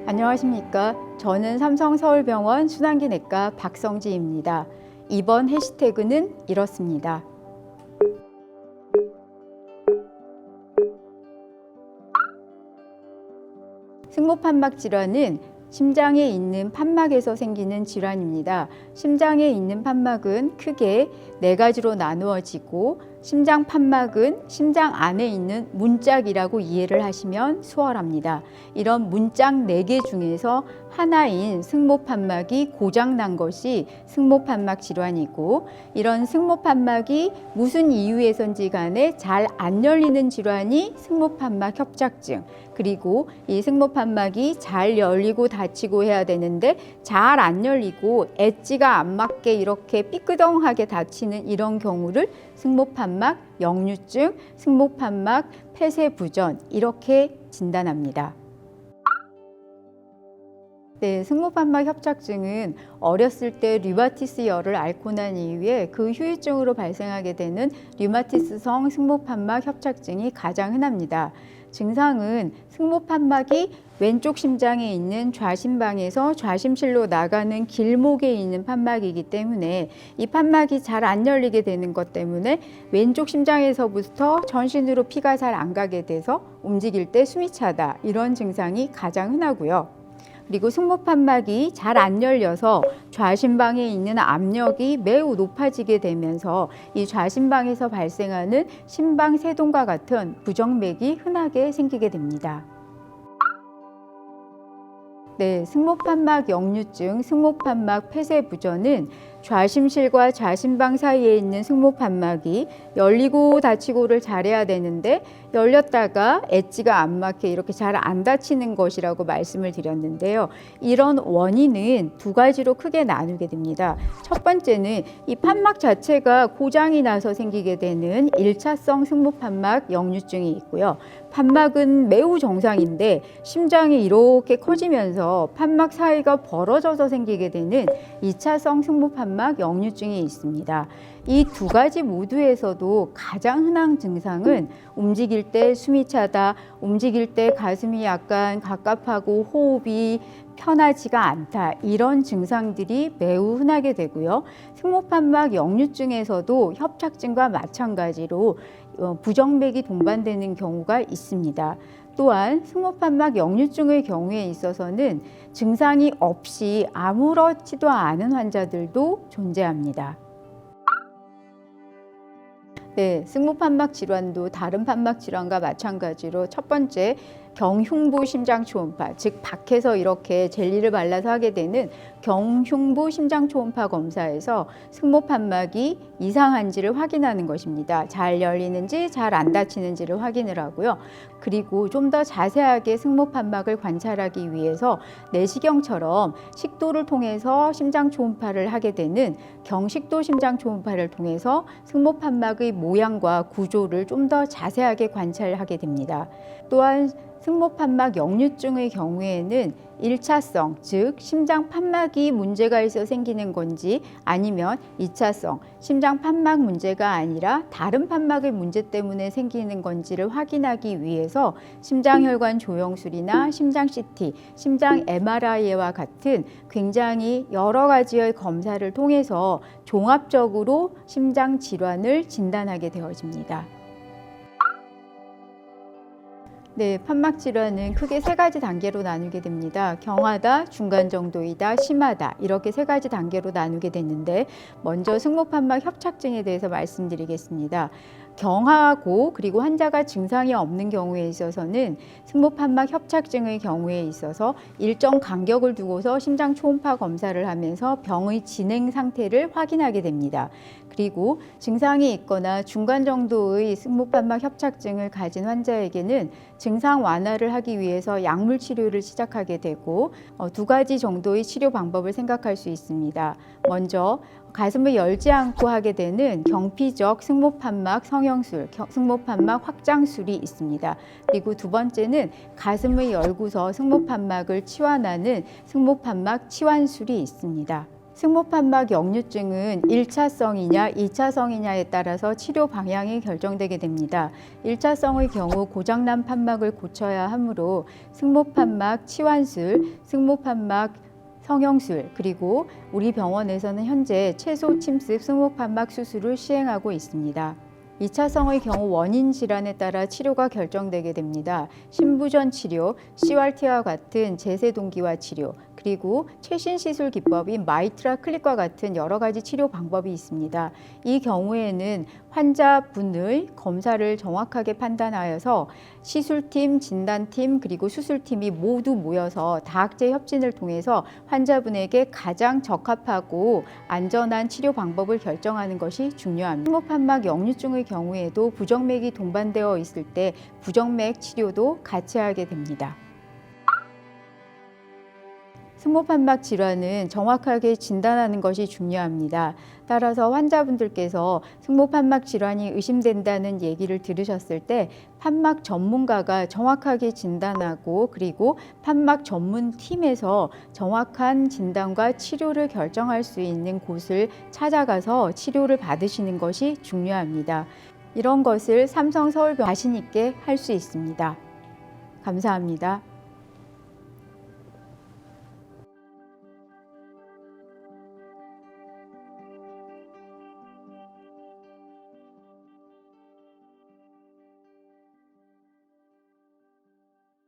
안녕하십니까. 저는 삼성서울병원 순환기내과 박성지입니다. 이번 해시태그는 이렇습니다. 승모판막 질환은 심장에 있는 판막에서 생기는 질환입니다. 심장에 있는 판막은 크게 4가지로 나누어지고 심장 판막은 심장 안에 있는 문짝이라고 이해를 하시면 수월합니다. 이런 문짝 4개 중에서 하나인 승모판막이 고장난 것이 승모판막 질환이고, 이런 승모판막이 무슨 이유에선지 간에 잘 안 열리는 질환이 승모판막 협착증, 그리고 이 승모판막이 잘 열리고 닫히고 해야 되는데 잘 안 열리고 엣지가 안 맞게 이렇게 삐끄덩하게 닫히는 이런 경우를 승모판막 역류증, 승모판막 폐쇄부전 이렇게 진단합니다. 네, 승모판막 협착증은 어렸을 때 류마티스열을 앓고 난 이후에 그 후유증으로 발생하게 되는 류마티스성 승모판막 협착증이 가장 흔합니다. 증상은 승모판막이 왼쪽 심장에 있는 좌심방에서 좌심실로 나가는 길목에 있는 판막이기 때문에 이 판막이 잘 안 열리게 되는 것 때문에 왼쪽 심장에서부터 전신으로 피가 잘 안 가게 돼서 움직일 때 숨이 차다, 이런 증상이 가장 흔하고요. 그리고 승모판막이 잘 안 열려서 좌심방에 있는 압력이 매우 높아지게 되면서 이 좌심방에서 발생하는 심방세동과 같은 부정맥이 흔하게 생기게 됩니다. 네, 승모판막 역류증, 승모판막 폐쇄부전은 좌심실과 좌심방 사이에 있는 승모판막이 열리고 닫히고를 잘해야 되는데 열렸다가 엣지가 안 맞게 이렇게 잘 안 닫히는 것이라고 말씀을 드렸는데요. 이런 원인은 2가지로 크게 나누게 됩니다. 첫 번째는 이 판막 자체가 고장이 나서 생기게 되는 1차성 승모판막 역류증이 있고요. 판막은 매우 정상인데 심장이 이렇게 커지면서 판막 사이가 벌어져서 생기게 되는 2차성 승모판막 역류증이 있습니다. 이 2가지 모두에서도 가장 흔한 증상은 움직일 때 숨이 차다, 움직일 때 가슴이 약간 갑갑하고 호흡이 편하지가 않다, 이런 증상들이 매우 흔하게 되고요. 승모판막 역류증에서도 협착증과 마찬가지로 부정맥이 동반되는 경우가 있습니다. 또한 승모판막 역류증의 경우에 있어서는 증상이 없이 아무렇지도 않은 환자들도 존재합니다. 네, 승모판막 질환도 다른 판막 질환과 마찬가지로 첫 번째 경흉부 심장 초음파, 즉 밖에서 이렇게 젤리를 발라서 하게 되는 경흉부 심장 초음파 검사에서 승모판막이 이상한지를 확인하는 것입니다. 잘 열리는지 잘 안 닫히는지를 확인을 하고요. 그리고 좀 더 자세하게 승모판막을 관찰하기 위해서 내시경처럼 식도를 통해서 심장 초음파를 하게 되는 경식도 심장 초음파를 통해서 승모판막의 모양과 구조를 좀 더 자세하게 관찰하게 됩니다. 또한 승모판막 역류증의 경우에는 1차성, 즉 심장 판막이 문제가 있어 생기는 건지 아니면 2차성, 심장 판막 문제가 아니라 다른 판막의 문제 때문에 생기는 건지를 확인하기 위해서 심장혈관 조영술이나 심장 CT, 심장 MRI와 같은 굉장히 여러 가지의 검사를 통해서 종합적으로 심장 질환을 진단하게 되어집니다. 네, 판막 질환은 크게 3가지 단계로 나누게 됩니다. 경하다, 중간 정도이다, 심하다, 이렇게 3가지 단계로 나누게 되는데 먼저 승모판막 협착증에 대해서 말씀드리겠습니다. 경하고 그리고 환자가 증상이 없는 경우에 있어서는 승모판막 협착증의 경우에 있어서 일정 간격을 두고서 심장 초음파 검사를 하면서 병의 진행 상태를 확인하게 됩니다. 그리고 증상이 있거나 중간 정도의 승모판막 협착증을 가진 환자에게는 증상 완화를 하기 위해서 약물 치료를 시작하게 되고 2가지 정도의 치료 방법을 생각할 수 있습니다. 먼저 가슴을 열지 않고 하게 되는 경피적 승모판막 성형술, 승모판막 확장술이 있습니다. 그리고 2번째는 가슴을 열고서 승모판막을 치환하는 승모판막 치환술이 있습니다. 승모판막 역류증은 1차성이냐 2차성이냐에 따라서 치료 방향이 결정되게 됩니다. 1차성의 경우 고장난 판막을 고쳐야 하므로 승모판막 치환술, 승모판막 성형술, 그리고 우리 병원에서는 현재 채소 침습 승모판막 수술을 시행하고 있습니다. 2차성의 경우 원인 질환에 따라 치료가 결정되게 됩니다. 신부전 치료, CRT와 같은 제세동기화 치료, 그리고 최신 시술 기법인 마이트라 클립과 같은 여러 가지 치료 방법이 있습니다. 이 경우에는 환자분의 검사를 정확하게 판단하여서 시술팀, 진단팀, 그리고 수술팀이 모두 모여서 다학제 협진을 통해서 환자분에게 가장 적합하고 안전한 치료 방법을 결정하는 것이 중요합니다. 승모판막 역류증의 경우에도 부정맥이 동반되어 있을 때 부정맥 치료도 같이 하게 됩니다. 승모판막 질환은 정확하게 진단하는 것이 중요합니다. 따라서 환자분들께서 승모판막 질환이 의심된다는 얘기를 들으셨을 때 판막 전문가가 정확하게 진단하고 그리고 판막 전문팀에서 정확한 진단과 치료를 결정할 수 있는 곳을 찾아가서 치료를 받으시는 것이 중요합니다. 이런 것을 삼성서울병원 자신 있게 할 수 있습니다. 감사합니다.